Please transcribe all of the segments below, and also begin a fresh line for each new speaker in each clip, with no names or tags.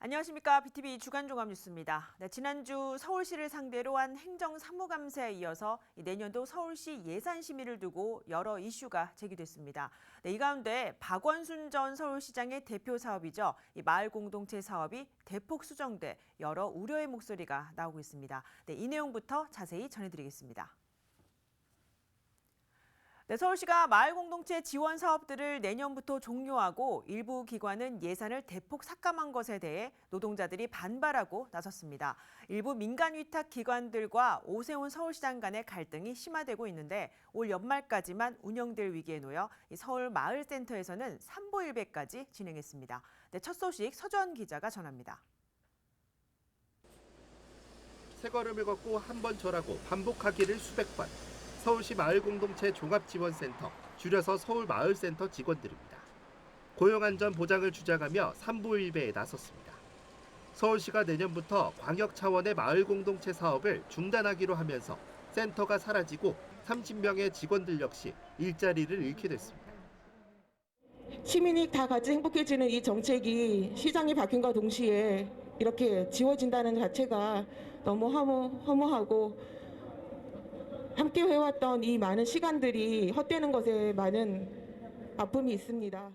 안녕하십니까. BTV 주간종합뉴스입니다. 네, 지난주 서울시를 상대로 한 행정사무감사에 이어서 내년도 서울시 예산 심의를 두고 여러 이슈가 제기됐습니다. 네, 이 가운데 박원순 전 서울시장의 대표 사업이죠. 이 마을 공동체 사업이 대폭 수정돼 여러 우려의 목소리가 나오고 있습니다. 네, 이 내용부터 자세히 전해드리겠습니다. 네, 서울시가 마을 공동체 지원 사업들을 내년부터 종료하고 일부 기관은 예산을 대폭 삭감한 것에 대해 노동자들이 반발하고 나섰습니다. 일부 민간 위탁 기관들과 오세훈 서울시장 간의 갈등이 심화되고 있는데 올 연말까지만 운영될 위기에 놓여 서울 마을센터에서는 삼보일배까지 진행했습니다. 네, 첫 소식 서주원 기자가 전합니다.
세 걸음을 걷고 한 번 절하고 반복하기를 수백 번. 서울시 마을공동체 종합지원센터, 줄여서 서울마을센터 직원들입니다. 고용안전 보장을 주장하며 삼보일배에 나섰습니다. 서울시가 내년부터 광역 차원의 마을공동체 사업을 중단하기로 하면서 센터가 사라지고 30명의 직원들 역시 일자리를 잃게 됐습니다.
시민이 다 같이 행복해지는 이 정책이 시장이 바뀐과 동시에 이렇게 지워진다는 자체가 너무 허무하고 함께 해왔던 이 많은 시간들이 헛되는 것에 많은 아픔이 있습니다.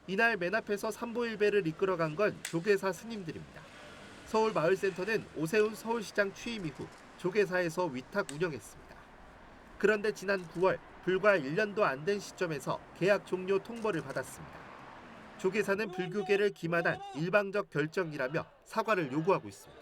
이날 맨 앞에서 삼보일배를 이끌어간 건 조계사 스님들입니다. 서울마을센터는 오세훈 서울시장 취임 이후 조계사에서 위탁 운영했습니다. 그런데 지난 9월 불과 1년도 안 된 시점에서 계약 종료 통보를 받았습니다. 조계사는 불교계를 기만한 일방적 결정이라며 사과를 요구하고 있습니다.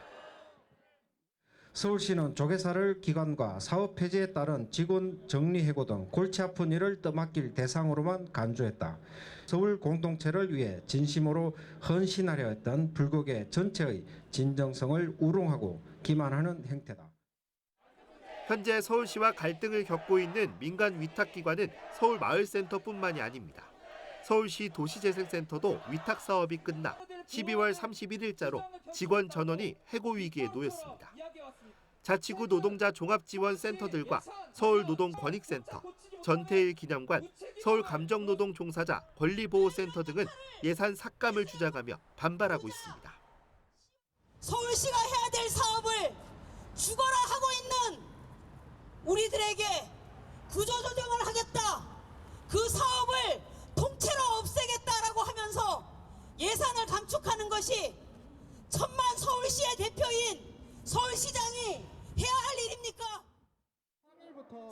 서울시는 조계사를 기관과 사업 폐지에 따른 직원 정리해고 등 골치 아픈 일을 떠맡길 대상으로만 간주했다. 서울 공동체를 위해 진심으로 헌신하려 했던 불교계 전체의 진정성을 우롱하고 기만하는 행태다.
현재 서울시와 갈등을 겪고 있는 민간 위탁기관은 서울마을센터뿐만이 아닙니다. 서울시 도시재생센터도 위탁 사업이 끝나 12월 31일자로 직원 전원이 해고 위기에 놓였습니다. 자치구 노동자 종합지원센터들과 서울노동권익센터, 전태일 기념관, 서울감정노동 종사자 권리보호센터 등은 예산 삭감을 주장하며 반발하고 있습니다.
서울시가 해야 될 사업을 죽어라 하고 있는 우리들에게 구조조정을 하겠다. 그 사업을 통째로 없애겠다라고 하면서 예산을 감축하는 것이 천만 서울시의 대표인 서울시장이 해야 할 일입니까?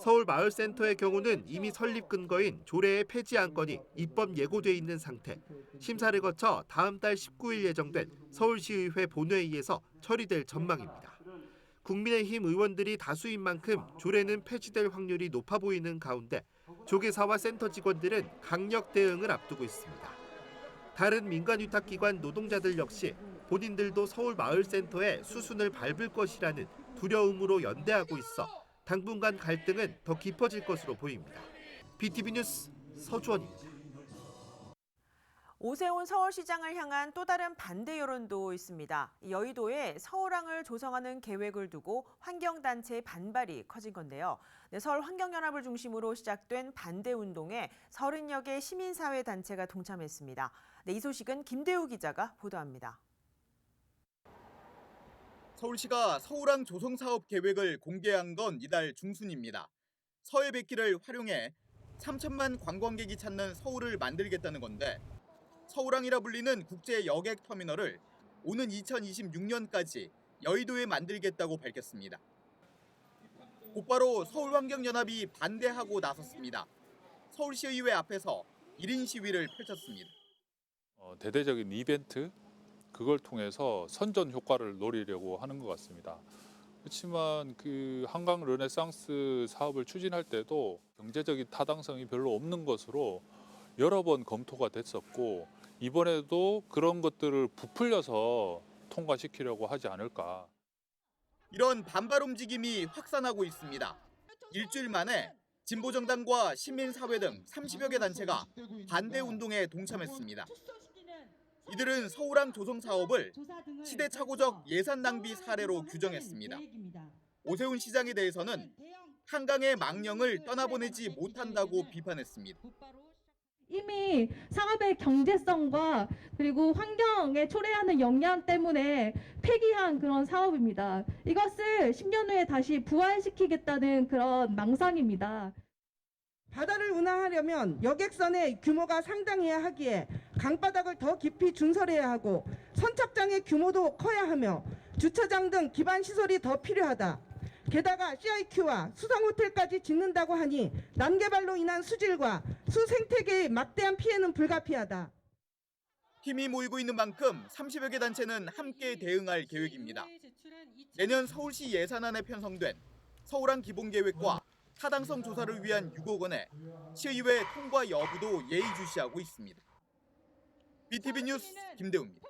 서울마을센터의 경우는 이미 설립 근거인 조례의 폐지 안건이 입법 예고돼 있는 상태. 심사를 거쳐 다음 달 19일 예정된 서울시의회 본회의에서 처리될 전망입니다. 국민의힘 의원들이 다수인 만큼 조례는 폐지될 확률이 높아 보이는 가운데 조계사와 센터 직원들은 강력 대응을 앞두고 있습니다. 다른 민간위탁기관 노동자들 역시 본인들도 서울마을센터의 수순을 밟을 것이라는 두려움으로 연대하고 있어 당분간 갈등은 더 깊어질 것으로 보입니다. BTV 뉴스 서주원입니다.
오세훈 서울시장을 향한 또 다른 반대 여론도 있습니다. 여의도에 서울항을 조성하는 계획을 두고 환경단체의 반발이 커진 건데요. 네, 서울환경연합을 중심으로 시작된 반대 운동에 30여 개 시민사회 단체가 동참했습니다. 네, 이 소식은 김대우 기자가 보도합니다.
서울시가 서울항 조성 사업 계획을 공개한 건 이달 중순입니다. 서해백길을 활용해 3천만 관광객이 찾는 서울을 만들겠다는 건데 서울항이라 불리는 국제 여객 터미널을 오는 2026년까지 여의도에 만들겠다고 밝혔습니다. 곧바로 서울환경연합이 반대하고 나섰습니다. 서울시의회 앞에서 1인 시위를 펼쳤습니다.
대대적인 이벤트, 그걸 통해서 선전 효과를 노리려고 하는 것 같습니다. 그렇지만 그 한강 르네상스 사업을 추진할 때도 경제적인 타당성이 별로 없는 것으로 여러 번 검토가 됐었고 이번에도 그런 것들을 부풀려서 통과시키려고 하지 않을까.
이런 반발 움직임이 확산하고 있습니다. 일주일 만에 진보정당과 시민사회 등 30여 개 단체가 반대 운동에 동참했습니다. 이들은 서울항 조성 사업을 시대착오적 예산 낭비 사례로 규정했습니다. 오세훈 시장에 대해서는 한강의 망령을 떠나보내지 못한다고 비판했습니다.
이미 사업의 경제성과 그리고 환경에 초래하는 영향 때문에 폐기한 그런 사업입니다. 이것을 10년 후에 다시 부활시키겠다는 그런 망상입니다.
바다를 운항하려면 여객선의 규모가 상당해야 하기에 강바닥을 더 깊이 준설해야 하고 선착장의 규모도 커야 하며 주차장 등 기반 시설이 더 필요하다. 게다가 CIQ와 수상호텔까지 짓는다고 하니 난개발로 인한 수질과 수생태계의 막대한 피해는 불가피하다.
힘이 모이고 있는 만큼 30여 개 단체는 함께 대응할 계획입니다. 내년 서울시 예산안에 편성된 서울항 기본계획과 타당성 조사를 위한 6억 원의 시의회 통과 여부도 예의주시하고 있습니다. BTV 뉴스 김대우입니다.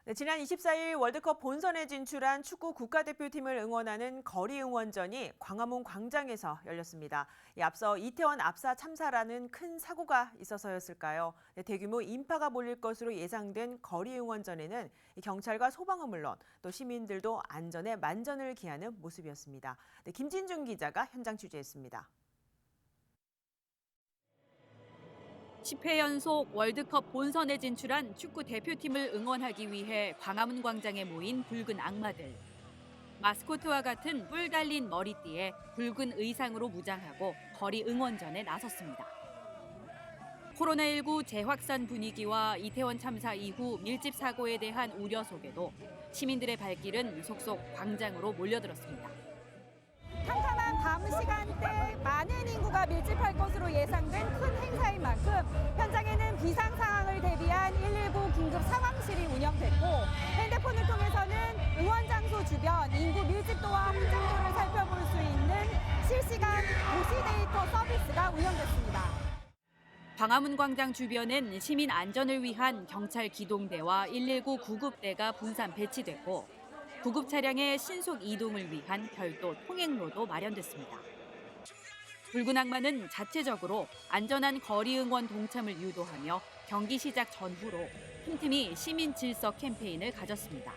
네, 지난 24일 월드컵 본선에 진출한 축구 국가대표팀을 응원하는 거리 응원전이 광화문 광장에서 열렸습니다. 앞서 이태원 압사 참사라는 큰 사고가 있어서였을까요? 네, 대규모 인파가 몰릴 것으로 예상된 거리 응원전에는 경찰과 소방은 물론 또 시민들도 안전에 만전을 기하는 모습이었습니다. 네, 김진중 기자가 현장 취재했습니다.
10회 연속 월드컵 본선에 진출한 축구 대표팀을 응원하기 위해 광화문 광장에 모인 붉은 악마들. 마스코트와 같은 뿔 달린 머리띠에 붉은 의상으로 무장하고 거리 응원전에 나섰습니다. 코로나19 재확산 분위기와 이태원 참사 이후 밀집 사고에 대한 우려 속에도 시민들의 발길은 속속 광장으로 몰려들었습니다.
캄캄한 밤 시간대 많은 인구가 밀집할 것으로 예상된 큰 행사인 만큼 현장에는 비상 상황을 대비한 119 긴급 상황실이 운영됐고 핸드폰을 통해서는 응원 장소 주변 인구 밀집도와 혼잡도를 살펴볼 수 있는 실시간 도시 데이터 서비스가 운영됐습니다.
광화문 광장 주변엔 시민 안전을 위한 경찰 기동대와 119 구급대가 분산 배치됐고 구급 차량의 신속 이동을 위한 별도 통행로도 마련됐습니다. 붉은 악마는 자체적으로 안전한 거리 응원 동참을 유도하며 경기 시작 전후로 틈틈이 시민 질서 캠페인을 가졌습니다.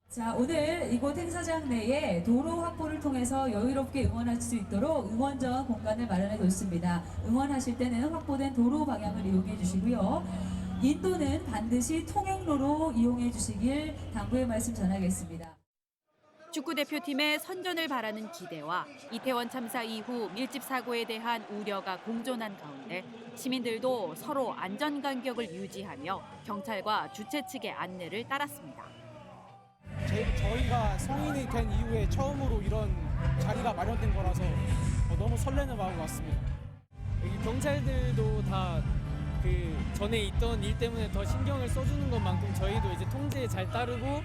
자, 오늘 이곳 행사장 내에 도로 확보를 통해서 여유롭게 응원할 수 있도록 응원전 공간을 마련해 뒀습니다. 응원하실 때는 확보된 도로 방향을 이용해 주시고요. 인도는 반드시 통행로로 이용해 주시길 당부의 말씀 전하겠습니다.
축구대표팀의 선전을 바라는 기대와 이태원 참사 이후 밀집 사고에 대한 우려가 공존한 가운데 시민들도 서로 안전간격을 유지하며 경찰과 주최 측의 안내를 따랐습니다.
저희가 성인이 된 이후에 처음으로 이런 자리가 마련된 거라서 너무 설레는 마음이 왔습니다. 여기 경찰들도 다 그 전에 있던 일 때문에 더 신경을 써주는 것만큼 저희도 이제 통제에 잘 따르고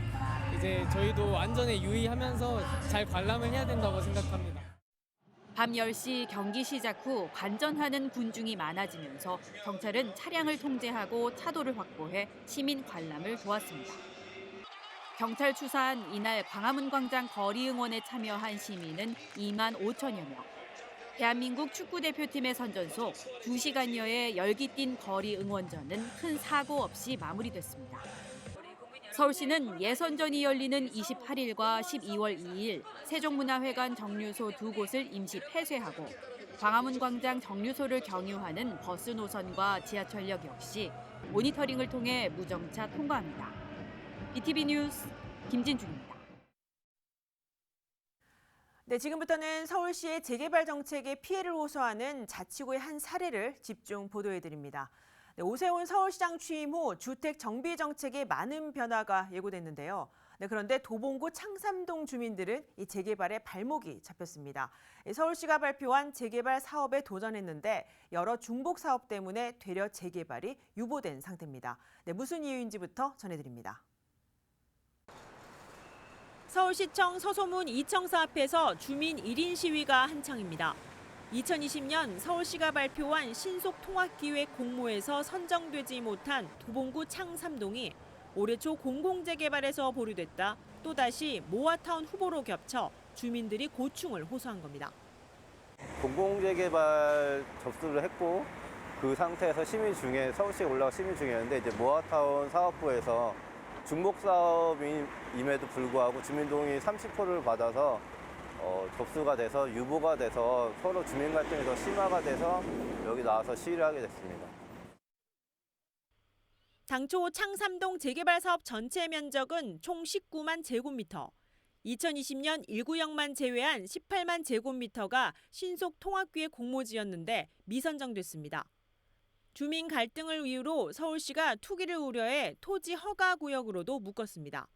이제 저희도 안전에 유의하면서 잘 관람을 해야 된다고 생각합니다.
밤 10시 경기 시작 후 관전하는 군중이 많아지면서 경찰은 차량을 통제하고 차도를 확보해 시민 관람을 도왔습니다. 경찰 추산 이날 광화문 광장 거리 응원에 참여한 시민은 2만 5천여 명. 대한민국 축구대표팀의 선전 속 2시간여의 열기 띤 거리 응원전은 큰 사고 없이 마무리됐습니다. 서울시는 예선전이 열리는 28일과 12월 2일 세종문화회관 정류소 두 곳을 임시 폐쇄하고 광화문 광장 정류소를 경유하는 버스 노선과 지하철역 역시 모니터링을 통해 무정차 통과합니다. BTV 뉴스 김진중입니다.
네, 지금부터는 서울시의 재개발 정책에 피해를 호소하는 자치구의 한 사례를 집중 보도해드립니다. 네, 오세훈 서울시장 취임 후 주택 정비 정책에 많은 변화가 예고됐는데요. 네, 그런데 도봉구 창삼동 주민들은 이 재개발에 발목이 잡혔습니다. 서울시가 발표한 재개발 사업에 도전했는데 여러 중복 사업 때문에 되려 재개발이 유보된 상태입니다. 네, 무슨 이유인지부터 전해드립니다. 서울시청 서소문 이청사 앞에서 주민 1인 시위가 한창입니다. 2020년 서울시가 발표한 신속통합기획 공모에서 선정되지 못한 도봉구 창삼동이 올해 초 공공재개발에서 보류됐다 또다시 모아타운 후보로 겹쳐 주민들이 고충을 호소한 겁니다.
공공재개발 접수를 했고 그 상태에서 시민 중에 서울시에 올라온 시민 중이었는데 이제 모아타운 사업부에서 중복 사업임에도 불구하고 주민 동의 30%를 받아서 접수가 돼서 유보가 돼서 서로 주민 갈등이 더 심화가 돼서 여기 나와서 시위를 하게 됐습니다.
당초 창삼동 재개발 사업 전체 면적은 총 19만 제곱미터. 2020년 1구역만 제외한 18만 제곱미터가 신속 통합기획 공모지였는데 미선정됐습니다. 주민 갈등을 이유로 서울시가 투기를 우려해 토지 허가 구역으로도 묶었습니다.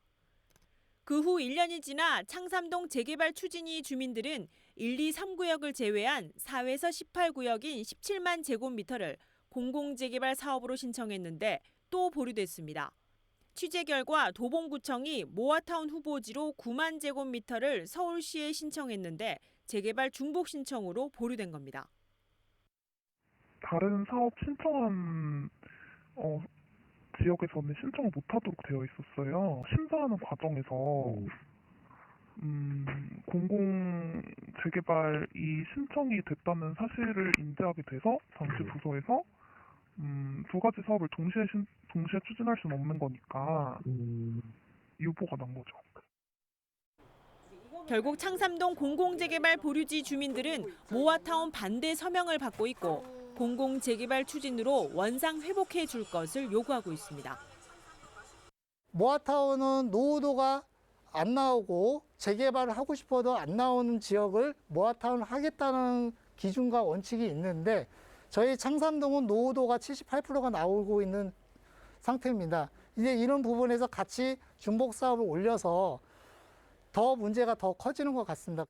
그 후 1년이 지나 창삼동 재개발 추진위 주민들은 1, 2, 3구역을 제외한 4에서 18구역인 17만 제곱미터를 공공재개발 사업으로 신청했는데 또 보류됐습니다. 취재 결과 도봉구청이 모아타운 후보지로 9만 제곱미터를 서울시에 신청했는데 재개발 중복 신청으로 보류된 겁니다.
다른 사업 신청한 지역에서는 신청을 못하도록 되어 있었어요. 심사하는 과정에서 공공 재개발이 신청이 됐다는 사실을 인지하게 돼서 당시 부서에서 두 가지 사업을 동시에 추진할 수는 없는 거니까 유보가 난 거죠.
결국 창삼동 공공재개발 보류지 주민들은 모아타운 반대 서명을 받고 있고 공공재개발 추진으로 원상 회복해 줄 것을 요구하고 있습니다.
모아타운은 노후도가 안 나오고 재개발을 하고 싶어도 안 나오는 지역을 모아타운을 하겠다는 기준과 원칙이 있는데 저희 창삼동은 노후도가 78%가 나오고 있는 상태입니다. 이제 이런 부분에서 같이 중복 사업을 올려서 더 문제가 더 커지는 것 같습니다.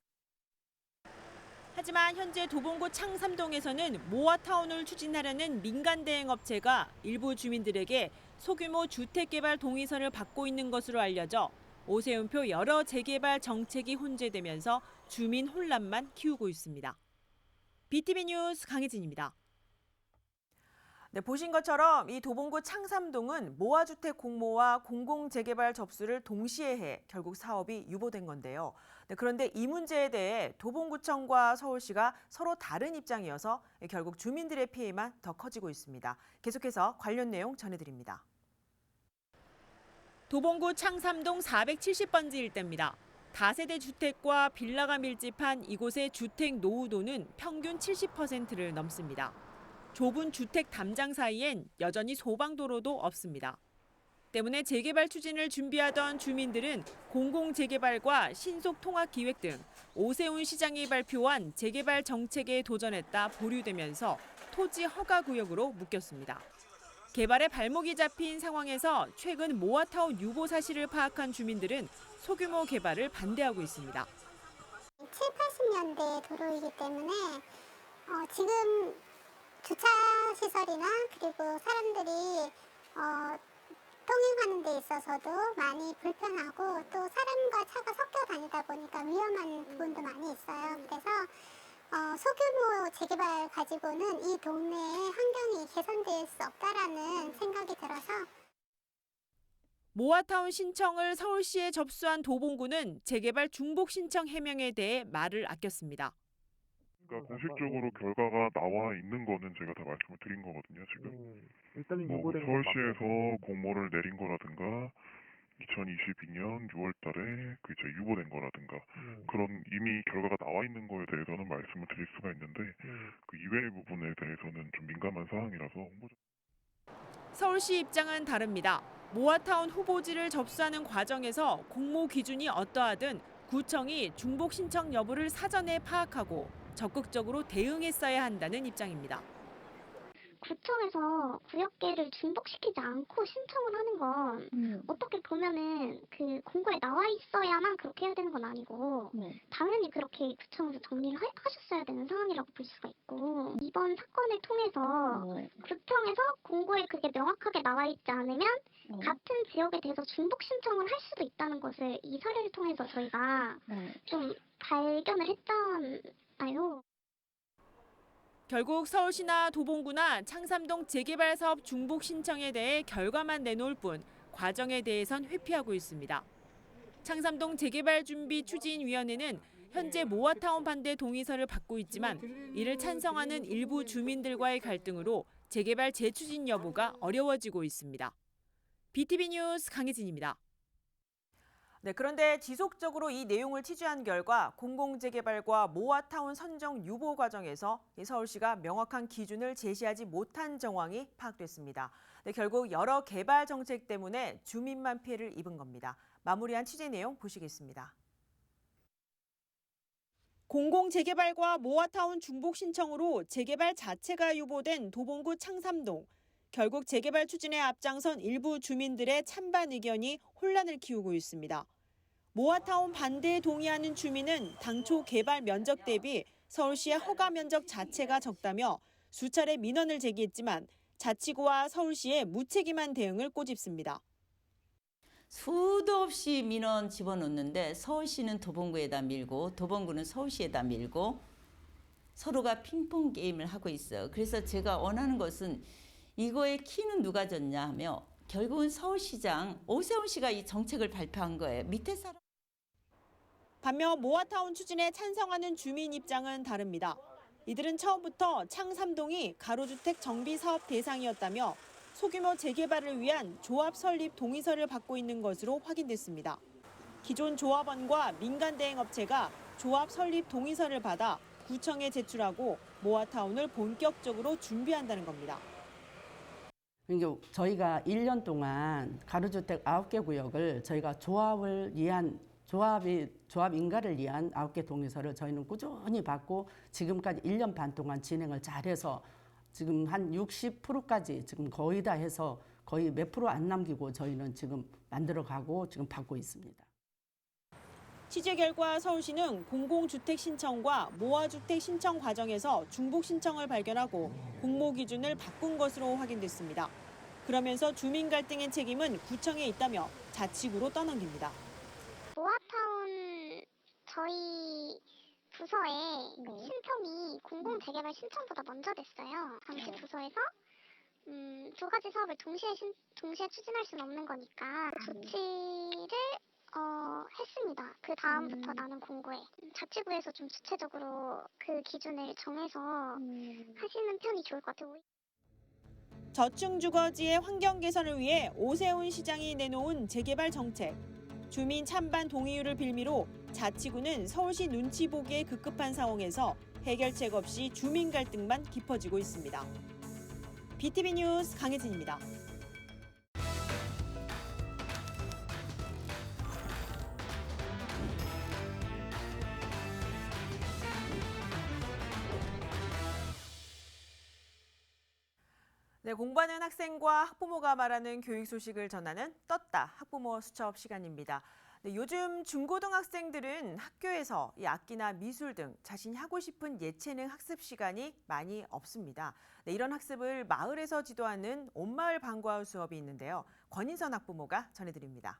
하지만 현재 도봉구 창삼동에서는 모아타운을 추진하려는 민간 대행 업체가 일부 주민들에게 소규모 주택개발 동의서를 받고 있는 것으로 알려져 오세훈표 여러 재개발 정책이 혼재되면서 주민 혼란만 키우고 있습니다. BTV 뉴스 강혜진입니다. 네, 보신 것처럼 이 도봉구 창삼동은 모아주택 공모와 공공재개발 접수를 동시에 해 결국 사업이 유보된 건데요. 네, 그런데 이 문제에 대해 도봉구청과 서울시가 서로 다른 입장이어서 결국 주민들의 피해만 더 커지고 있습니다. 계속해서 관련 내용 전해드립니다. 도봉구 창삼동 470번지 일대입니다. 다세대 주택과 빌라가 밀집한 이곳의 주택 노후도는 평균 70%를 넘습니다. 좁은 주택 담장 사이엔 여전히 소방도로도 없습니다. 때문에 재개발 추진을 준비하던 주민들은 공공재개발과 신속통합기획 등 오세훈 시장이 발표한 재개발 정책에 도전했다 보류되면서 토지 허가구역으로 묶였습니다. 개발에 발목이 잡힌 상황에서 최근 모아타운 유보 사실을 파악한 주민들은 소규모 개발을 반대하고 있습니다.
7, 80년대 도로이기 때문에 지금 주차 시설이나 그리고 사람들이 통행하는 데 있어서도 많이 불편하고 또 사람과 차가 섞여 다니다 보니까 위험한 부분도 많이 있어요. 그래서 소규모 재개발 가지고는 이 동네의 환경이 개선될 수 없다라는 생각이 들어서
모아타운 신청을 서울시에 접수한 도봉구는 재개발 중복 신청 해명에 대해 말을 아꼈습니다.
그러니까 공식적으로 결과가 나와 있는 거는 제가 다 말씀을 드린 거거든요. 지금
일단은
서울시에서 공모를 내린 거라든가 2022년 6월 달에 이제 유보된 거라든가 그런 이미 결과가 나와 있는 거에 대해서는 말씀을 드릴 수가 있는데 그 이외의 부분에 대해서는 좀 민감한 사항이라서
서울시 입장은 다릅니다. 모아타운 후보지를 접수하는 과정에서 공모 기준이 어떠하든 구청이 중복 신청 여부를 사전에 파악하고 적극적으로 대응했어야 한다는 입장입니다.
구청에서 구역계를 중복시키지 않고 신청을 하는 건 어떻게 보면은 그 공고에 나와 있어야만 그렇게 해야 되는 건 아니고 당연히 그렇게 구청에서 정리를 하셨어야 되는 상황이라고 볼 수가 있고 이번 사건을 통해서 구청에서 공고에 그게 명확하게 나와 있지 않으면 같은 지역에 대해서 중복 신청을 할 수도 있다는 것을 이 사례를 통해서 저희가 좀 발견을 했잖아요.
결국 서울시나 도봉구나 창삼동 재개발 사업 중복 신청에 대해 결과만 내놓을 뿐 과정에 대해선 회피하고 있습니다. 창삼동 재개발 준비 추진위원회는 현재 모아타운 반대 동의서를 받고 있지만 이를 찬성하는 일부 주민들과의 갈등으로 재개발 재추진 여부가 어려워지고 있습니다. BTV 뉴스 강혜진입니다. 네, 그런데 지속적으로 이 내용을 취재한 결과 공공재개발과 모아타운 선정 유보 과정에서 서울시가 명확한 기준을 제시하지 못한 정황이 파악됐습니다. 네, 결국 여러 개발 정책 때문에 주민만 피해를 입은 겁니다. 마무리한 취재 내용 보시겠습니다. 공공재개발과 모아타운 중복 신청으로 재개발 자체가 유보된 도봉구 창삼동. 결국 재개발 추진에 앞장선 일부 주민들의 찬반 의견이 혼란을 키우고 있습니다. 모아타운 반대에 동의하는 주민은 당초 개발 면적 대비 서울시의 허가 면적 자체가 적다며 수차례 민원을 제기했지만 자치구와 서울시의 무책임한 대응을 꼬집습니다.
수도 없이 민원 집어넣는데 서울시는 도봉구에다 밀고 도봉구는 서울시에다 밀고 서로가 핑퐁 게임을 하고 있어요. 그래서 제가 원하는 것은 이거의 키는 누가 졌냐 하며 결국은 서울시장 오세훈 씨가 이 정책을 발표한 거예요. 밑에 사람.
반면 모아타운 추진에 찬성하는 주민 입장은 다릅니다. 이들은 처음부터 창삼동이 가로주택 정비 사업 대상이었다며 소규모 재개발을 위한 조합 설립 동의서를 받고 있는 것으로 확인됐습니다. 기존 조합원과 민간 대행업체가 조합 설립 동의서를 받아 구청에 제출하고 모아타운을 본격적으로 준비한다는 겁니다.
그러니까 저희가 1년 동안 가로주택 9개 구역을 저희가 조합을 위한 조합 인가를 위한 9개 동의서를 저희는 꾸준히 받고 지금까지 1년 반 동안 진행을 잘해서 지금 한 60%까지 지금 거의 다 해서 거의 몇 프로 안 남기고 저희는 지금 만들어가고 지금 받고 있습니다.
취재 결과 서울시는 공공주택 신청과 모아주택 신청 과정에서 중복 신청을 발견하고 공모 기준을 바꾼 것으로 확인됐습니다. 그러면서 주민 갈등의 책임은 구청에 있다며 자치구로 떠넘깁니다.
모아타운 저희 부서에 신청이 공공재개발 신청보다 먼저 됐어요. 당시 부서에서 두 가지 사업을 동시에 추진할 수는 없는 거니까 조치를 했습니다. 그 다음부터 나는 공고에 자치구에서 좀 구체적으로 그 기준을 정해서 하시는 편이 좋을 것 같아요.
저층 주거지의 환경 개선을 위해 오세훈 시장이 내놓은 재개발 정책. 주민 찬반 동의율을 빌미로 자치구는 서울시 눈치 보기에 급급한 상황에서 해결책 없이 주민 갈등만 깊어지고 있습니다. BTV 뉴스 강혜진입니다. 네, 공부하는 학생과 학부모가 말하는 교육 소식을 전하는 떴다 학부모 수첩 시간입니다. 네, 요즘 중고등학생들은 학교에서 이 악기나 미술 등 자신이 하고 싶은 예체능 학습 시간이 많이 없습니다. 네, 이런 학습을 마을에서 지도하는 온마을 방과후 수업이 있는데요. 권인선 학부모가 전해드립니다.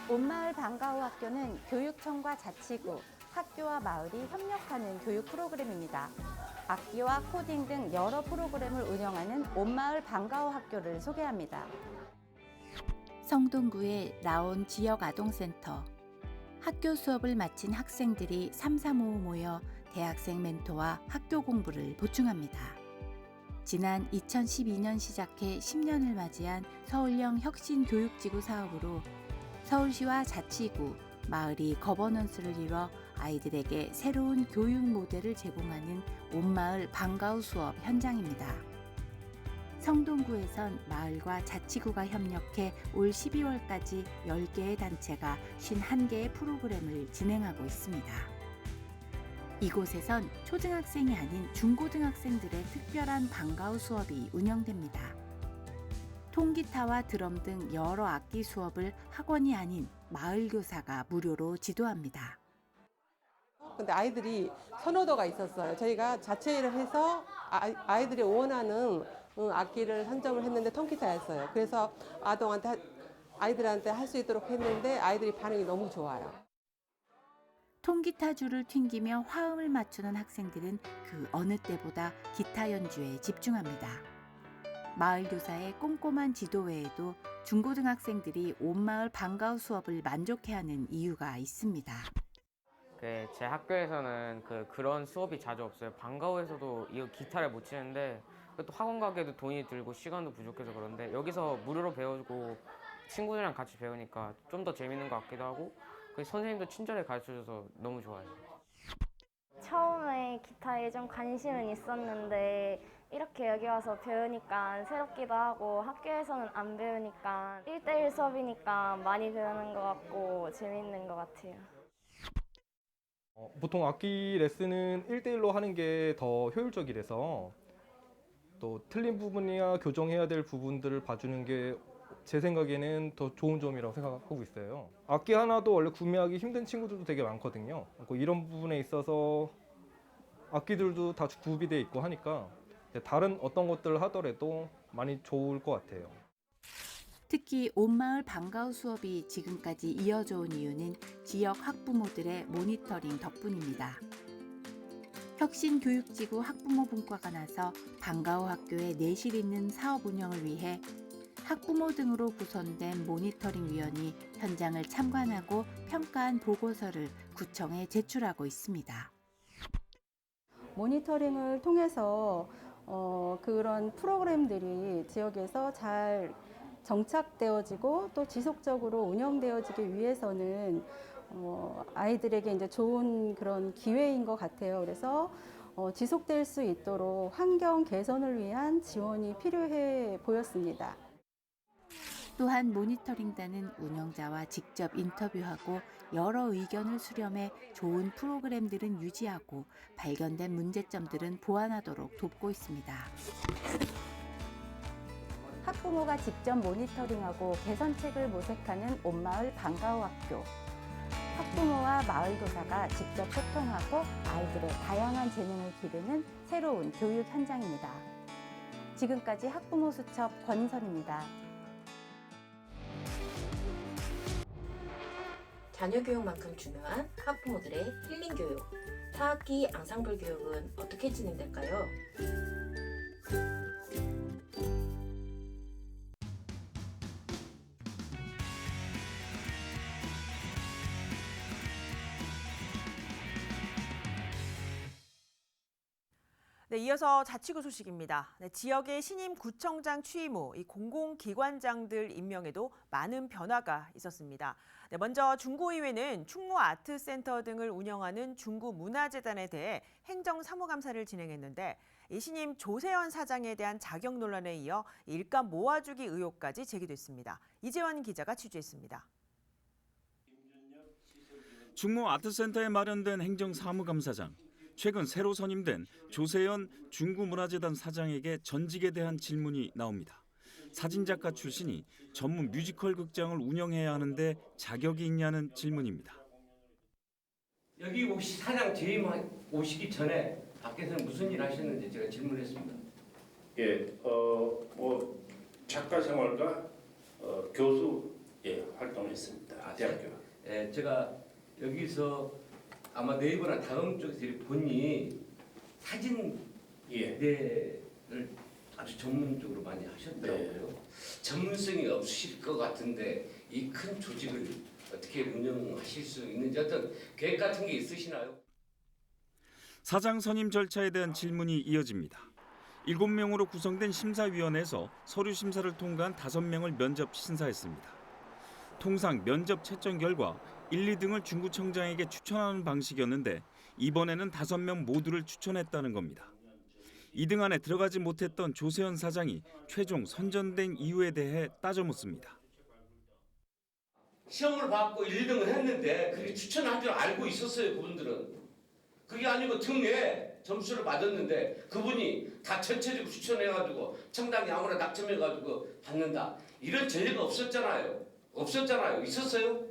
온마을 방과후 학교는 교육청과 자치구, 학교와 마을이 협력하는 교육 프로그램입니다. 악기와 코딩 등 여러 프로그램을 운영하는 온마을 방과후 학교를 소개합니다.
성동구에 나온 지역 아동센터. 학교 수업을 마친 학생들이 335 모여 대학생 멘토와 학교 공부를 보충합니다. 지난 2012년 시작해 10년을 맞이한 서울형 혁신교육지구 사업으로 서울시와 자치구, 마을이 거버넌스를 이뤄 아이들에게 새로운 교육 모델을 제공하는 온마을 방과후 수업 현장입니다. 성동구에선 마을과 자치구가 협력해 올 12월까지 10개의 단체가 51개의 프로그램을 진행하고 있습니다. 이곳에선 초등학생이 아닌 중고등학생들의 특별한 방과후 수업이 운영됩니다. 통기타와 드럼 등 여러 악기 수업을 학원이 아닌 마을 교사가 무료로 지도합니다.
근데 아이들이 선호도가 있었어요. 저희가 자체를 해서 아이들이 원하는 악기를 선점을 했는데 통기타였어요. 그래서 아이들한테 할 수 있도록 했는데 아이들이 반응이 너무 좋아요.
통기타 줄을 튕기며 화음을 맞추는 학생들은 그 어느 때보다 기타 연주에 집중합니다. 마을 교사의 꼼꼼한 지도 외에도 중고등학생들이 온마을 방과후 수업을 만족해하는 이유가 있습니다.
제 학교에서는 그런 수업이 자주 없어요. 방과후에서도 이 기타를 못 치는데
또 학원 가기에도 돈이 들고 시간도 부족해서 그런데 여기서 무료로 배우고 친구들이랑 같이 배우니까 좀 더 재밌는 것 같기도 하고 선생님도 친절히 가르쳐줘서 너무 좋아요.
처음에 기타에 좀 관심은 있었는데 이렇게 여기 와서 배우니까 새롭기도 하고 학교에서는 안 배우니까 1대1 수업이니까 많이 배우는 것 같고 재밌는 것 같아요.
보통 악기 레슨은 1대1로 하는 게 더 효율적이라서 또 틀린 부분이나 교정해야 될 부분들을 봐주는 게 제 생각에는 더 좋은 점이라고 생각하고 있어요. 악기 하나도 원래 구매하기 힘든 친구들도 되게 많거든요. 이런 부분에 있어서 악기들도 다 구비되어 있고 하니까 다른 어떤 것들을 하더라도 많이 좋을 것 같아요.
특히 온마을 방과후 수업이 지금까지 이어져 온 이유는 지역 학부모들의 모니터링 덕분입니다. 혁신교육지구 학부모 분과가 나서 방과후 학교에 내실 있는 사업 운영을 위해 학부모 등으로 구성된 모니터링 위원이 현장을 참관하고 평가한 보고서를 구청에 제출하고 있습니다.
모니터링을 통해서 그런 프로그램들이 지역에서 잘 정착되어지고 또 지속적으로 운영되어지기 위해서는 아이들에게 이제 좋은 그런 기회인 것 같아요. 그래서 지속될 수 있도록 환경 개선을 위한 지원이 필요해 보였습니다.
또한 모니터링단은 운영자와 직접 인터뷰하고 여러 의견을 수렴해 좋은 프로그램들은 유지하고 발견된 문제점들은 보완하도록 돕고 있습니다.
학부모가 직접 모니터링하고 개선책을 모색하는 온마을 방과후 학교. 학부모와 마을교사가 직접 소통하고 아이들의 다양한 재능을 기르는 새로운 교육 현장입니다. 지금까지 학부모 수첩 권선입니다.
자녀 교육만큼 중요한 학부모들의 힐링 교육, 타악기 앙상블 교육은 어떻게 진행될까요?
네, 이어서 자치구 소식입니다. 네, 지역의 신임 구청장 취임 후 이 공공기관장들 임명에도 많은 변화가 있었습니다. 네, 먼저 중구의회는 충무아트센터 등을 운영하는 중구문화재단에 대해 행정사무감사를 진행했는데 이 신임 조세현 사장에 대한 자격 논란에 이어 일감 모아주기 의혹까지 제기됐습니다. 이재원 기자가 취재했습니다.
충무아트센터에 마련된 행정사무감사장. 최근 새로 선임된 조세현 중구문화재단 사장에게 전직에 대한 질문이 나옵니다. 사진작가 출신이 전문 뮤지컬 극장을 운영해야 하는데 자격이 있냐는 질문입니다.
여기 혹시 사장 재임 오시기 전에 밖에서는 무슨 일 하셨는지 제가 질문했습니다.
예, 작가 생활과 교수 활동했습니다. 대학교.
예, 제가 여기서 아마 네이버나 다음 쪽에서 본이 사진 내를 아주 전문적으로 많이 하셨더라고요. 네. 전문성이 없으실 것 같은데 이 큰 조직을 어떻게 운영하실 수 있는지 어떤 계획 같은 게 있으시나요?
사장 선임 절차에 대한 질문이 이어집니다. 7명으로 구성된 심사위원회에서 서류 심사를 통과한 5명을 면접 심사했습니다. 통상 면접 채점 결과 1, 2등을 중구청장에게 추천하는 방식이었는데 이번에는 5명 모두를 추천했다는 겁니다. 2등 안에 들어가지 못했던 조세현 사장이 최종 선전된 이유에 대해 따져 묻습니다.
시험을 받고 1, 2등을 했는데 그게 추천한 줄 알고 있었어요. 그분들은. 그게 아니고 등에 점수를 받았는데 그분이 다 전체적으로 추천해가지고 청당이 아무나 낙점해가지고 받는다. 이런 전례가 없었잖아요. 있었어요?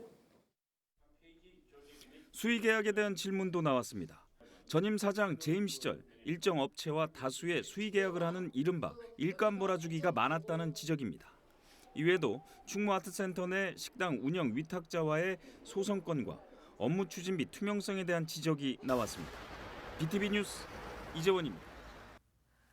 수의계약에 대한 질문도 나왔습니다. 전임 사장 재임 시절 일정 업체와 다수의 수의계약을 하는 이른바 일감 몰아주기가 많았다는 지적입니다. 이외에도 충무아트센터 내 식당 운영 위탁자와의 소송권과 업무 추진비 투명성에 대한 지적이 나왔습니다. BTV 뉴스 이재원입니다.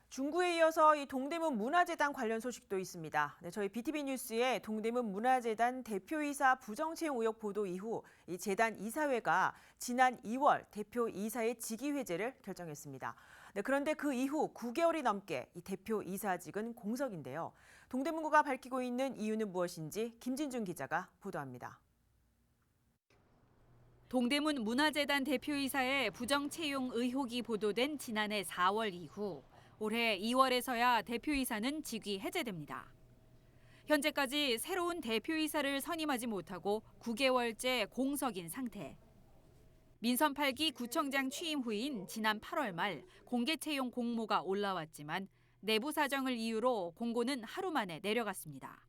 중구에 이어서 이 동대문 문화재단 관련 소식도 있습니다. 네, 저희 BTV 뉴스의 동대문 문화재단 대표이사 부정채용 의혹 보도 이후 이 재단 이사회가 지난 2월 대표이사의 직위 해제를 결정했습니다. 네, 그런데 그 이후 9개월이 넘게 이 대표 이사직은 공석인데요. 동대문구가 밝히고 있는 이유는 무엇인지 김진중 기자가 보도합니다.
동대문 문화재단 대표이사의 부정 채용 의혹이 보도된 지난해 4월 이후 올해 2월에서야 대표이사는 직위 해제됩니다. 현재까지 새로운 대표이사를 선임하지 못하고 9개월째 공석인 상태. 민선 8기 구청장 취임 후인 지난 8월 말 공개 채용 공모가 올라왔지만 내부 사정을 이유로 공고는 하루 만에 내려갔습니다.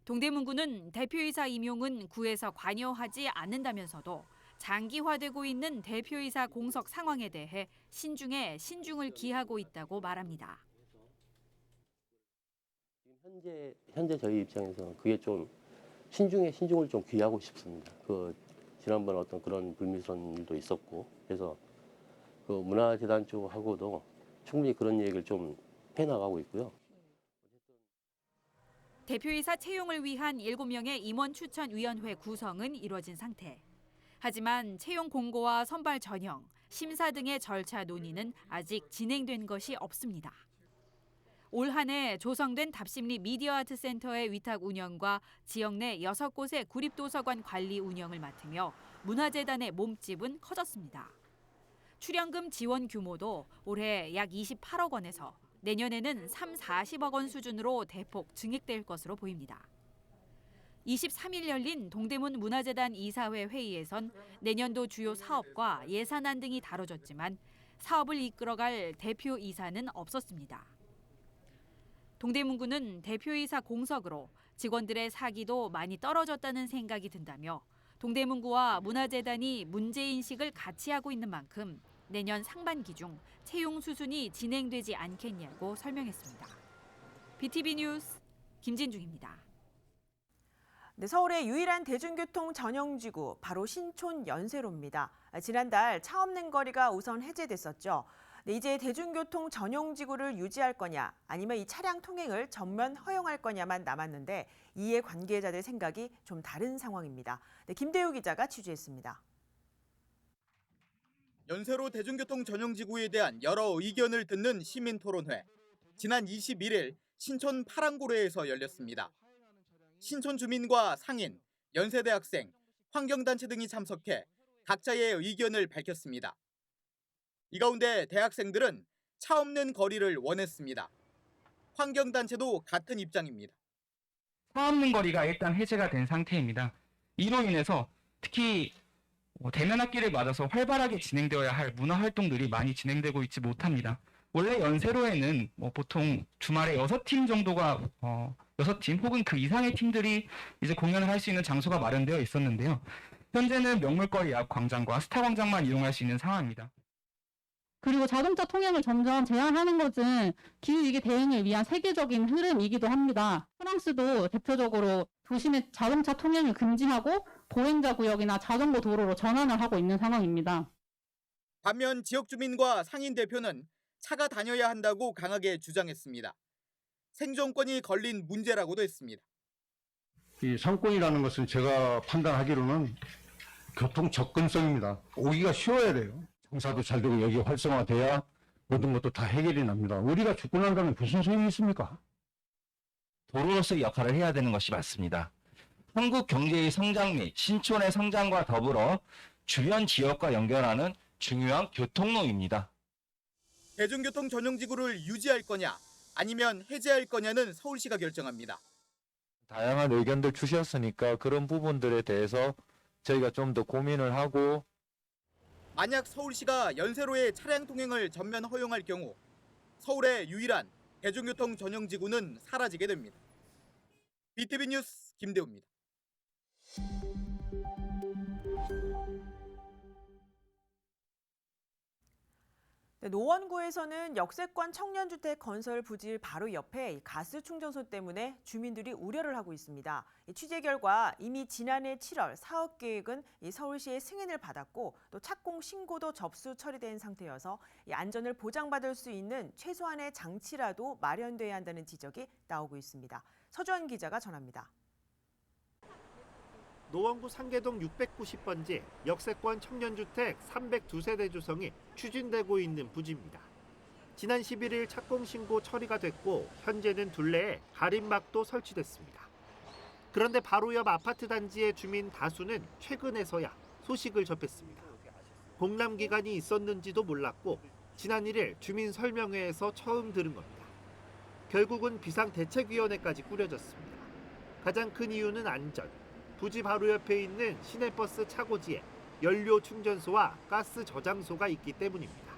동대문구는 대표이사 임용은 구에서 관여하지 않는다면서도 장기화되고 있는 대표이사 공석 상황에 대해 신중에 신중을 기하고 있다고 말합니다.
현재 저희 입장에서는 그게 좀 신중에 신중을 좀 기하고 싶습니다. 지난번 어떤 그런 불미스러운 일도 있었고 그래서 문화재단 쪽하고도 충분히 그런 얘기를 좀 해나가고 있고요.
대표이사 채용을 위한 7명의 임원 추천위원회 구성은 이뤄진 상태. 하지만 채용 공고와 선발 전형, 심사 등의 절차 논의는 아직 진행된 것이 없습니다. 올 한 해 조성된 답심리 미디어아트센터의 위탁 운영과 지역 내 6곳의 구립도서관 관리 운영을 맡으며 문화재단의 몸집은 커졌습니다. 출연금 지원 규모도 올해 약 28억 원에서 내년에는 40억 원 수준으로 대폭 증액될 것으로 보입니다. 23일 열린 동대문 문화재단 이사회 회의에선 내년도 주요 사업과 예산안 등이 다뤄졌지만 사업을 이끌어갈 대표이사는 없었습니다. 동대문구는 대표이사 공석으로 직원들의 사기도 많이 떨어졌다는 생각이 든다며 동대문구와 문화재단이 문제인식을 같이 하고 있는 만큼 내년 상반기 중 채용 수순이 진행되지 않겠냐고 설명했습니다. BTV 뉴스 김진중입니다.
네, 서울의 유일한 대중교통 전용지구 바로 신촌 연세로입니다. 지난달 차 없는 거리가 우선 해제됐었죠. 네, 이제 대중교통 전용지구를 유지할 거냐 아니면 이 차량 통행을 전면 허용할 거냐만 남았는데 이에 관계자들 생각이 좀 다른 상황입니다. 네, 김대우 기자가 취재했습니다.
연세로 대중교통 전용지구에 대한 여러 의견을 듣는 시민토론회. 지난 21일 신촌 파랑고래에서 열렸습니다. 신촌 주민과 상인, 연세대학생, 환경단체 등이 참석해 각자의 의견을 밝혔습니다. 이 가운데 대학생들은 차 없는 거리를 원했습니다. 환경단체도 같은 입장입니다.
차 없는 거리가 일단 해제가 된 상태입니다. 이로 인해서 특히 대면 학기를 맞아서 활발하게 진행되어야 할 문화 활동들이 많이 진행되고 있지 못합니다. 원래 연세로에는 보통 주말에 6팀 정도가 6팀 혹은 그 이상의 팀들이 이제 공연을 할 수 있는 장소가 마련되어 있었는데요. 현재는 명물거리 앞 광장과 스타광장만 이용할 수 있는 상황입니다.
그리고 자동차 통행을 점점 제한하는 것은 기후위기 대응을 위한 세계적인 흐름이기도 합니다. 프랑스도 대표적으로 도심의 자동차 통행을 금지하고 보행자 구역이나 자전거 도로로 전환을 하고 있는 상황입니다.
반면 지역 주민과 상인 대표는 차가 다녀야 한다고 강하게 주장했습니다. 생존권이 걸린 문제라고도 했습니다.
이 상권이라는 것은 제가 판단하기로는 교통 접근성입니다. 오기가 쉬워야 돼요. 장사도 잘 되고 여기 활성화돼야 모든 것도 다 해결이 납니다. 우리가 죽고 난 다음에 무슨 소용이 있습니까?
도로로서의 역할을 해야 되는 것이 맞습니다. 한국 경제의 성장 및 신촌의 성장과 더불어 주변 지역과 연결하는 중요한 교통로입니다.
대중교통 전용지구를 유지할 거냐 아니면 해제할 거냐는 서울시가 결정합니다.
다양한 의견들 주셨으니까 그런 부분들에 대해서 저희가 좀 더 고민을 하고
만약 서울시가 연세로의 차량 통행을 전면 허용할 경우 서울의 유일한 대중교통 전용지구는 사라지게 됩니다. BTV 뉴스 김대우입니다.
네, 노원구에서는 역세권 청년주택 건설 부지 바로 옆에 가스 충전소 때문에 주민들이 우려를 하고 있습니다. 취재 결과 이미 지난해 7월 사업 계획은 서울시의 승인을 받았고 또 착공 신고도 접수 처리된 상태여서 안전을 보장받을 수 있는 최소한의 장치라도 마련돼야 한다는 지적이 나오고 있습니다. 서주원 기자가 전합니다.
노원구 상계동 690번지 역세권 청년주택 302세대 조성이 추진되고 있는 부지입니다. 지난 11일 착공 신고 처리가 됐고 현재는 둘레에 가림막도 설치됐습니다. 그런데 바로 옆 아파트 단지의 주민 다수는 최근에서야 소식을 접했습니다. 공람 기간이 있었는지도 몰랐고 지난 1일 주민 설명회에서 처음 들은 겁니다. 결국은 비상대책위원회까지 꾸려졌습니다. 가장 큰 이유는 안전. 부지 바로 옆에 있는 시내버스 차고지에 연료 충전소와 가스 저장소가 있기 때문입니다.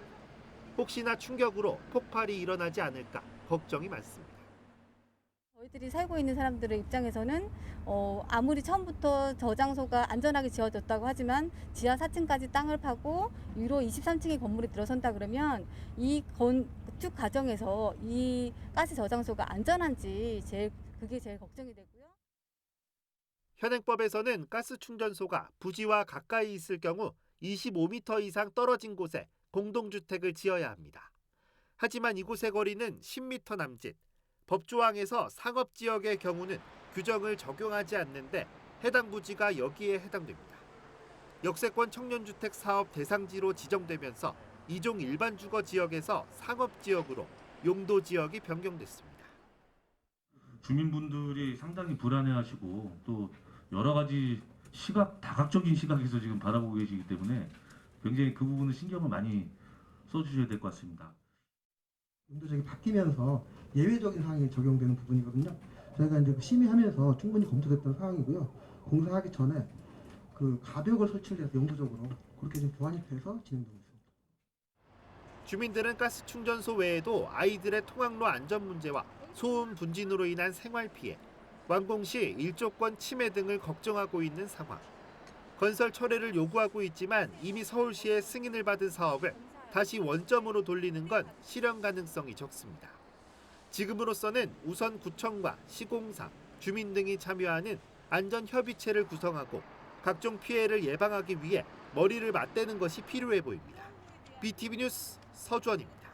혹시나 충격으로 폭발이 일어나지 않을까 걱정이 많습니다.
저희들이 살고 있는 사람들의 입장에서는 아무리 처음부터 저장소가 안전하게 지어졌다고 하지만 지하 4층까지 땅을 파고 위로 23층의 건물이 들어선다 그러면 이 건축 과정에서 이 가스 저장소가 안전한지 그게 제일 걱정이 되고요.
현행법에서는 가스 충전소가 부지와 가까이 있을 경우 25m 이상 떨어진 곳에 공동주택을 지어야 합니다. 하지만 이곳의 거리는 10m 남짓. 법조항에서 상업지역의 경우는 규정을 적용하지 않는데 해당 부지가 여기에 해당됩니다. 역세권 청년주택 사업 대상지로 지정되면서 이종 일반 주거 지역에서 상업지역으로 용도 지역이 변경됐습니다.
주민분들이 상당히 불안해하시고 또 여러 가지 다각적인 시각에서 지금 바라보고 계시기 때문에 굉장히 그 부분은 신경을 많이 써주셔야 될 것 같습니다.
용도적이 바뀌면서 예외적인 상황이 적용되는 부분이거든요. 저희가 이제 심의하면서 충분히 검토됐던 상황이고요. 공사하기 전에 그 가벽을 설치를 해서 용도적으로 그렇게 좀 보완이 돼서 진행되고 있습니다.
주민들은 가스 충전소 외에도 아이들의 통학로 안전 문제와 소음 분진으로 인한 생활 피해, 완공 시 일조권 침해 등을 걱정하고 있는 상황. 건설 철회를 요구하고 있지만 이미 서울시의 승인을 받은 사업을 다시 원점으로 돌리는 건 실현 가능성이 적습니다. 지금으로서는 우선 구청과 시공사, 주민 등이 참여하는 안전협의체를 구성하고 각종 피해를 예방하기 위해 머리를 맞대는 것이 필요해 보입니다. BTV 뉴스 서주원입니다.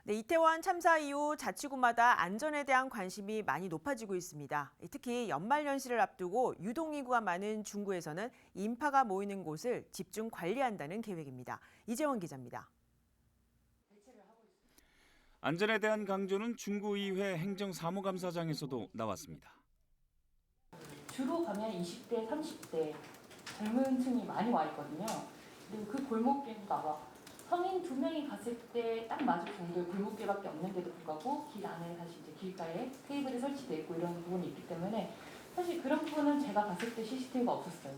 네, 이태원 참사 이후 자치구마다 안전에 대한 관심이 많이 높아지고 있습니다. 특히 연말연시를 앞두고 유동인구가 많은 중구에서는 인파가 모이는 곳을 집중 관리한다는 계획입니다. 이재원 기자입니다.
안전에 대한 강조는 중구의회 행정사무감사장에서도 나왔습니다.
주로 가면 20대, 30대 젊은 층이 많이 와 있거든요. 그리고 그 골목길도 나와 성인 2명이 갔을 때 딱 맞을 정도의 골목길밖에 없는데도 불구하고 길 안에 사실 이제 길가에 테이블이 설치되어 있고 이런 부분이 있기 때문에 사실 그런 부분은 제가 갔을 때 CCTV가 없었어요.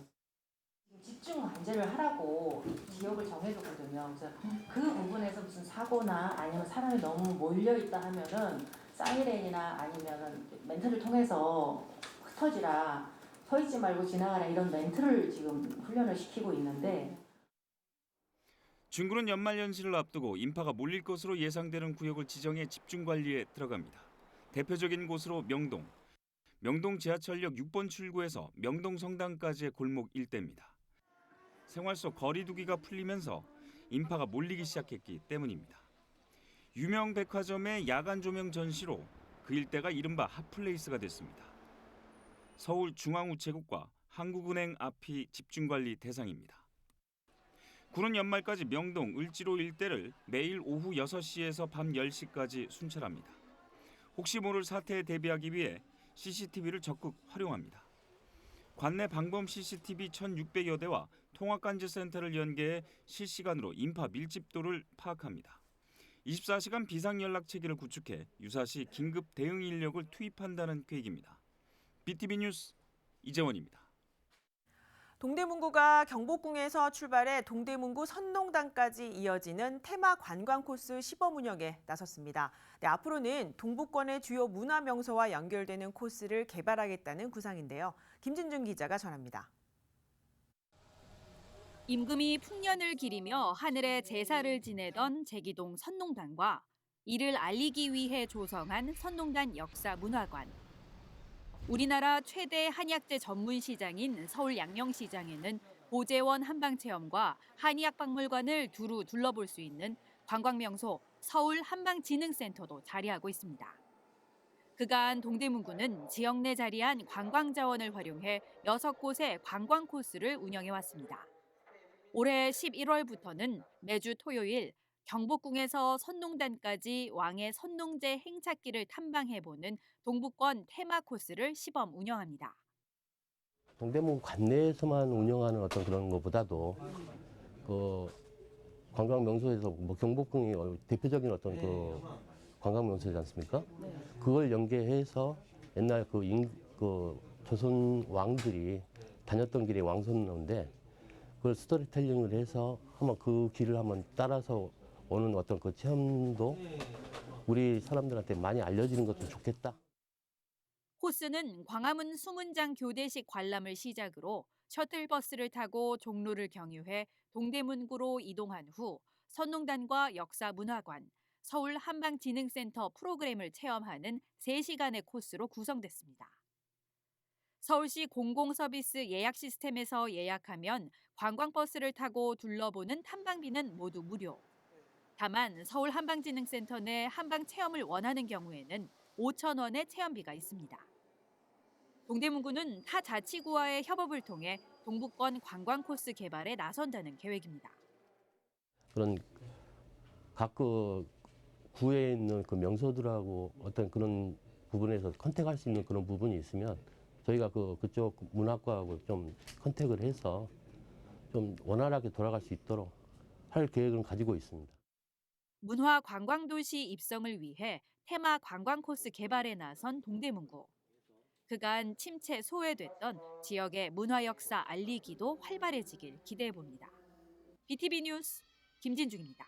집중 관제를 하라고 지역을 정해줬거든요. 그래서 그 부분에서 무슨 사고나 아니면 사람이 너무 몰려 있다 하면은 사이렌이나 아니면은 멘트를 통해서 흩어지라, 서 있지 말고 지나가라 이런 멘트를 지금 훈련을 시키고 있는데.
중구는 연말연시를 앞두고 인파가 몰릴 것으로 예상되는 구역을 지정해 집중관리에 들어갑니다. 대표적인 곳으로 명동 지하철역 6번 출구에서 명동 성당까지의 골목 일대입니다. 생활 속 거리 두기가 풀리면서 인파가 몰리기 시작했기 때문입니다. 유명 백화점의 야간 조명 전시로 그 일대가 이른바 핫플레이스가 됐습니다. 서울중앙우체국과 한국은행 앞이 집중관리 대상입니다. 구는 연말까지 명동, 을지로 일대를 매일 오후 6시에서 밤 10시까지 순찰합니다. 혹시 모를 사태에 대비하기 위해 CCTV를 적극 활용합니다. 관내 방범 CCTV 1,600여 대와 통합관제센터를 연계해 실시간으로 인파 밀집도를 파악합니다. 24시간 비상연락체계를 구축해 유사시 긴급 대응 인력을 투입한다는 계획입니다. BTV 뉴스 이재원입니다.
동대문구가 경복궁에서 출발해 동대문구 선농단까지 이어지는 테마 관광 코스 시범 운영에 나섰습니다. 네, 앞으로는 동북권의 주요 문화 명소와 연결되는 코스를 개발하겠다는 구상인데요. 김진준 기자가 전합니다.
임금이 풍년을 기리며 하늘에 제사를 지내던 제기동 선농단과 이를 알리기 위해 조성한 선농단 역사문화관. 우리나라 최대 한약재 전문 시장인 서울 양령시장에는 보재원 한방체험과 한의학박물관을 두루 둘러볼 수 있는 관광명소 서울 한방진흥센터도 자리하고 있습니다. 그간 동대문구는 지역 내 자리한 관광 자원을 활용해 6곳의 관광 코스를 운영해 왔습니다. 올해 11월부터는 매주 토요일 경복궁에서 선농단까지 왕의 선농제 행차길을 탐방해보는 동북권 테마 코스를 시범 운영합니다.
동대문 관내에서만 운영하는 어떤 그런 것보다도 그 관광 명소에서 뭐 경복궁이 대표적인 어떤 그 관광 명소지 않습니까? 그걸 연계해서 옛날 그 조선 왕들이 다녔던 길이 왕선로인데 그걸 스토리텔링을 해서 한번 그 길을 한번 따라서 오는 어떤 그 체험도 우리 사람들한테 많이 알려지는 것도 좋겠다.
코스는 광화문 수문장 교대식 관람을 시작으로 셔틀버스를 타고 종로를 경유해 동대문구로 이동한 후 선농단과 역사문화관, 서울 한방진흥센터 프로그램을 체험하는 3시간의 코스로 구성됐습니다. 서울시 공공서비스 예약 시스템에서 예약하면 관광버스를 타고 둘러보는 탐방비는 모두 무료. 다만 서울 한방진흥센터 내 한방 체험을 원하는 경우에는 5,000원의 체험비가 있습니다. 동대문구는 타 자치구와의 협업을 통해 동북권 관광 코스 개발에 나선다는 계획입니다.
그런 각 구에 있는 그 명소들하고 어떤 그런 부분에서 컨택할 수 있는 그런 부분이 있으면 저희가 그쪽 문학과하고 좀 컨택을 해서 좀 원활하게 돌아갈 수 있도록 할 계획을 가지고 있습니다.
문화 관광도시 입성을 위해 테마 관광 코스 개발에 나선 동대문구. 그간 침체 소외됐던 지역의 문화 역사 알리기도 활발해지길 기대해봅니다. BTV 뉴스 김진중입니다.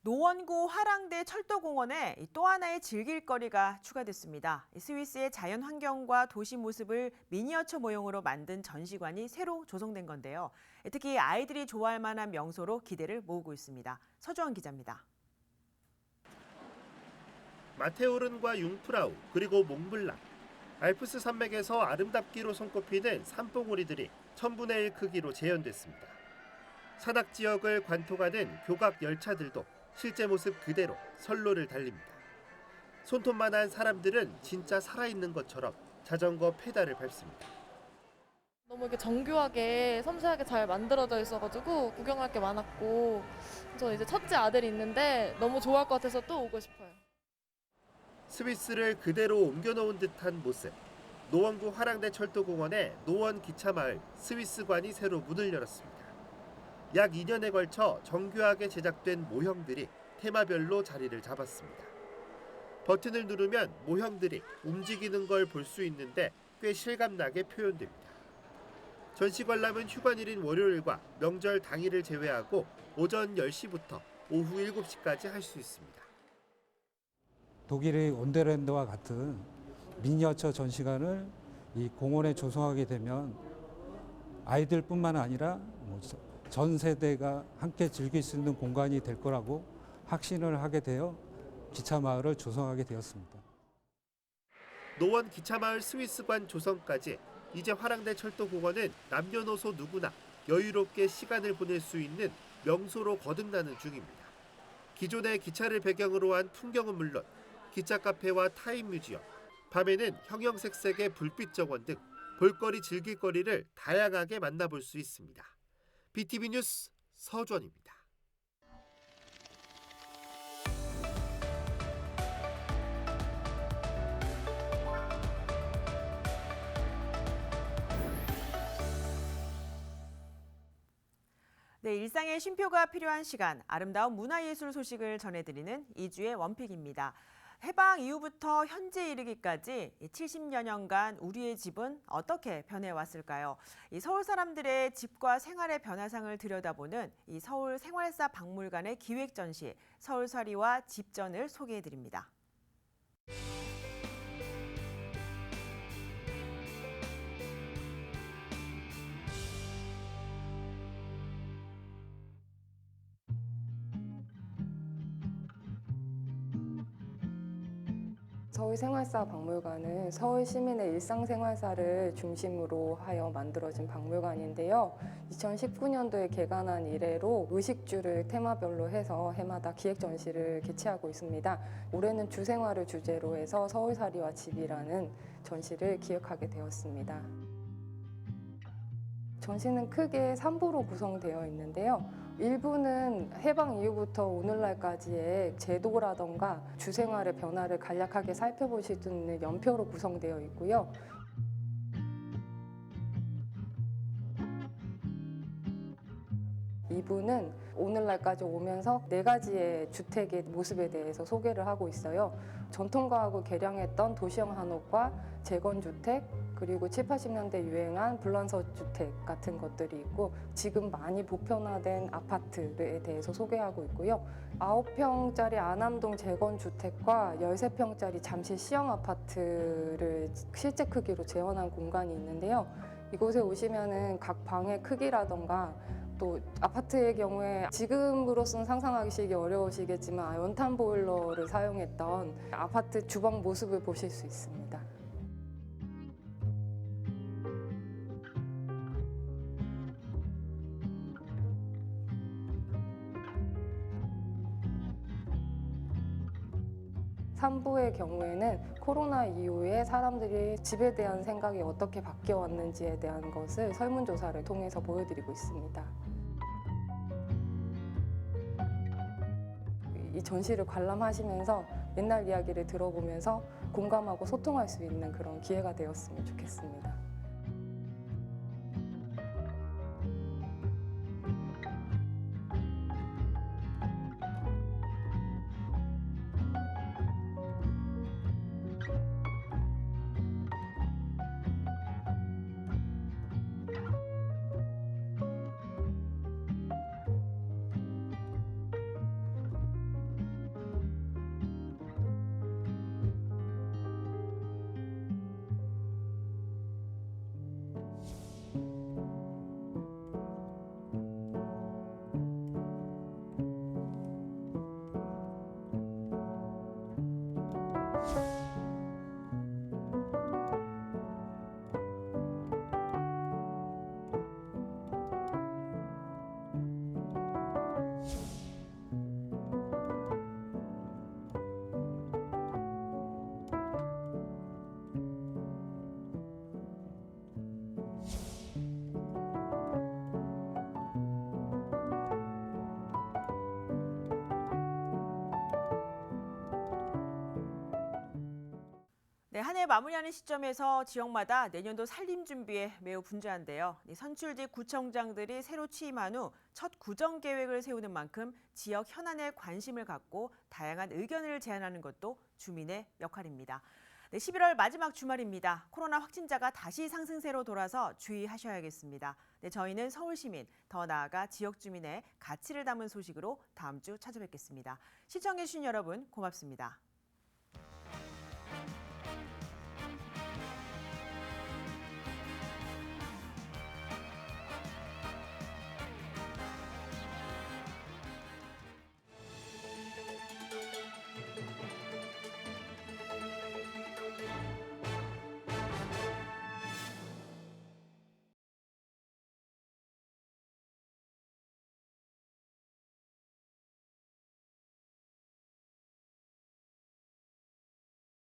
노원구 화랑대 철도공원에 또 하나의 즐길거리가 추가됐습니다. 스위스의 자연 환경과 도시 모습을 미니어처 모형으로 만든 전시관이 새로 조성된 건데요. 특히 아이들이 좋아할 만한 명소로 기대를 모으고 있습니다. 서주원 기자입니다.
마테오른과 융프라우 그리고 몽블랑, 알프스 산맥에서 아름답기로 손꼽히는 산봉우리들이 1000분의 1 크기로 재현됐습니다. 산악 지역을 관통하는 교각 열차들도 실제 모습 그대로 선로를 달립니다. 손톱만한 사람들은 진짜 살아있는 것처럼 자전거 페달을 밟습니다.
너무 이렇게 정교하게 섬세하게 잘 만들어져 있어가지고 구경할 게 많았고, 저 이제 첫째 아들이 있는데 너무 좋아할 것 같아서 또 오고 싶어요.
스위스를 그대로 옮겨놓은 듯한 모습. 노원구 화랑대 철도공원에 노원 기차마을 스위스관이 새로 문을 열었습니다. 약 2년에 걸쳐 정교하게 제작된 모형들이 테마별로 자리를 잡았습니다. 버튼을 누르면 모형들이 움직이는 걸 볼 수 있는데 꽤 실감나게 표현됩니다. 전시 관람은 휴관일인 월요일과 명절 당일을 제외하고 오전 10시부터 오후 7시까지 할 수 있습니다.
독일의 온데랜드와 같은 미니어처 전시관을 이 공원에 조성하게 되면 아이들뿐만 아니라 전 세대가 함께 즐길 수 있는 공간이 될 거라고 확신을 하게 되어 기차마을을 조성하게 되었습니다.
노원 기차마을 스위스관 조성까지 이제 화랑대 철도공원은 남녀노소 누구나 여유롭게 시간을 보낼 수 있는 명소로 거듭나는 중입니다. 기존의 기차를 배경으로 한 풍경은 물론 기차 카페와 타임 뮤지엄, 밤에는 형형색색의 불빛 정원 등 볼거리 즐길거리를 다양하게 만나볼 수 있습니다. BTV 뉴스 서주원입니다.
네, 일상의 쉼표가 필요한 시간, 아름다운 문화예술 소식을 전해드리는 2주의 원픽입니다. 해방 이후부터 현재 이르기까지 70여 년간 우리의 집은 어떻게 변해왔을까요? 이 서울 사람들의 집과 생활의 변화상을 들여다보는 이 서울 생활사 박물관의 기획 전시, 서울서리와 집전을 소개해드립니다.
서울생활사 박물관은 서울 시민의 일상생활사를 중심으로 하여 만들어진 박물관인데요. 2019년도에 개관한 이래로 의식주를 테마별로 해서 해마다 기획 전시를 개최하고 있습니다. 올해는 주생활을 주제로 해서 서울살이와 집이라는 전시를 기획하게 되었습니다. 전시는 크게 3부로 구성되어 있는데요. 일부는 해방 이후부터 오늘날까지의 제도라던가 주생활의 변화를 간략하게 살펴보실 수 있는 연표로 구성되어 있고요. 2부는 오늘날까지 오면서 4가지의 주택의 모습에 대해서 소개를 하고 있어요. 전통과학을 개량했던 도시형 한옥과 재건주택, 그리고 7, 80년대 유행한 불란서 주택 같은 것들이 있고 지금 많이 보편화된 아파트에 대해서 소개하고 있고요. 9평짜리 안암동 재건주택과 13평짜리 잠실 시형 아파트를 실제 크기로 재현한 공간이 있는데요. 이곳에 오시면은 각 방의 크기라던가 또 아파트의 경우에 지금으로서는 상상하기 어려우시겠지만 연탄 보일러를 사용했던 아파트 주방 모습을 보실 수 있습니다. 삼부의 경우에는 코로나 이후에 사람들이 집에 대한 생각이 어떻게 바뀌어 왔는지에 대한 것을 설문조사를 통해서 보여드리고 있습니다. 이 전시를 관람하시면서 옛날 이야기를 들어보면서 공감하고 소통할 수 있는 그런 기회가 되었으면 좋겠습니다.
네, 한 해 마무리하는 시점에서 지역마다 내년도 살림 준비에 매우 분주한데요. 선출직 구청장들이 새로 취임한 후 첫 구정 계획을 세우는 만큼 지역 현안에 관심을 갖고 다양한 의견을 제안하는 것도 주민의 역할입니다. 네, 11월 마지막 주말입니다. 코로나 확진자가 다시 상승세로 돌아서 주의하셔야겠습니다. 네, 저희는 서울시민, 더 나아가 지역 주민의 가치를 담은 소식으로 다음 주 찾아뵙겠습니다. 시청해주신 여러분 고맙습니다.